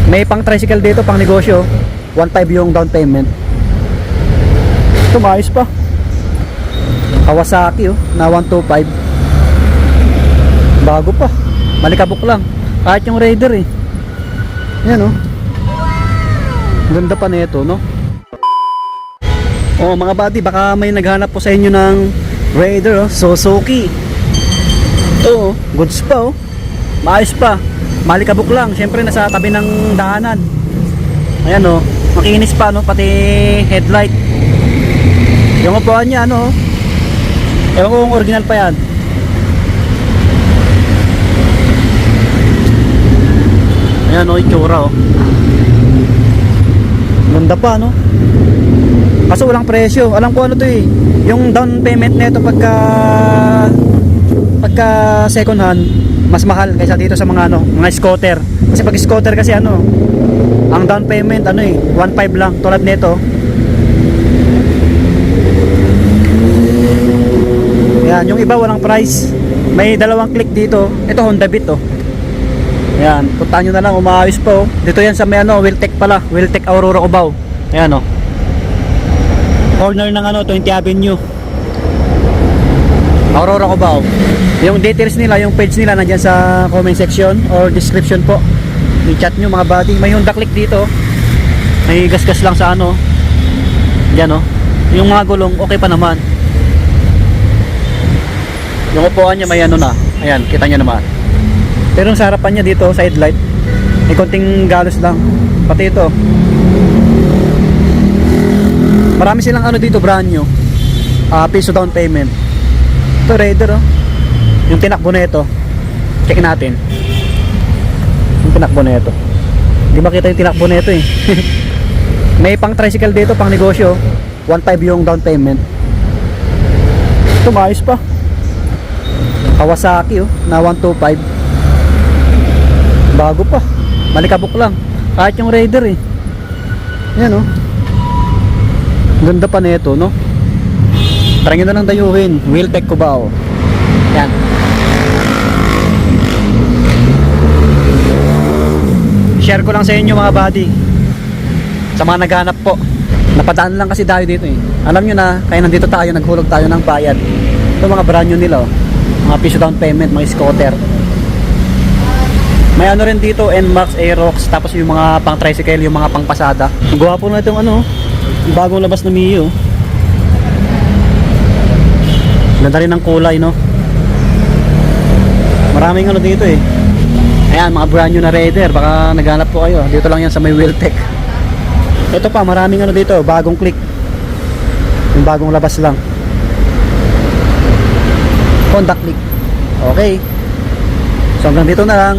May pang tricycle dito, pang negosyo. 1.5 yung down payment. Ito maayos pa. Kawasaki na 125. Bago pa. Malikabok lang. Kahit yung Raider Yan Ganda pa nito, no? Mga buddy, baka may naghanap po sa inyo ng Raider, Suzuki. Ito, goods pa maayos pa. Malikabok lang, syempre nasa tabi ng daanan. Ayan makinis pa pati headlight. Yung upuan niya ewan ko kung original pa yan. Ayan itsura ganda pa kaso walang presyo. Alam ko yung down payment nito pagka second hand mas mahal kaysa dito sa mga mga scooter. Kasi pag scooter kasi ang down payment 1.5 lang tulad nito. Yan, yung iba walang price. May dalawang click dito. Ito Honda Beat Yan, puntahan nyo na lang, umaayos pa Dito yan sa may Wiltec pala, Wiltec Aurora Cubao. Ayan corner ng 20 Avenue Aurora Cubao. Yung details nila, yung page nila nandyan sa comment section or description po. I-chat nyo mga buddy. May Honda Click dito. May gas-gas lang sa yan yung mga gulong okay pa naman. Yung upuan niya may na. Ayan, kita nyo naman. Pero sa harapan niya dito, side light, may konting galos lang. Pati ito. Marami silang dito brand new. Piso down payment. Ito Raider yung tinakbo na ito. Check natin. Yung tinakbo na ito. Hindi makita yung tinakbo na ito May pang tricycle dito, pang negosyo. 1.5 yung down payment. Ito maayos pa. Kawasaki na 125. Bago pa. Malikabok lang. Kahit yung Raider Yan ganda pa nito Try nyo na lang dayuhin. Wiltec Cubao. Yan. Share ko lang sa inyo mga buddy. Sa mga naghanap po. Napadaan lang kasi tayo dito Alam nyo na, kaya nandito tayo, naghulog tayo ng bayad. Ito mga brand new nila mga piso down payment, mga scooter. May rin dito, NMAX, Aerox. Tapos yung mga pang tricycle, yung mga pang pasada. Gwapo na itong bagong labas na Mio. Ganda rin ng kulay maraming dito ayan mga brand new na Raider. Baka naghanap po kayo, dito lang yan sa may Wiltec. Ito pa maraming dito, bagong click, yung bagong labas lang Honda Click. Okay, so hanggang dito na lang.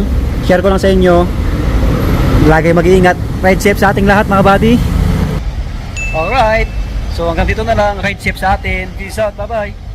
Share ko lang sa inyo. Lagi mag-iingat, ride safe sa ating lahat mga buddy. Alright, so hanggang dito na lang. Ride safe sa atin. Peace out, bye bye.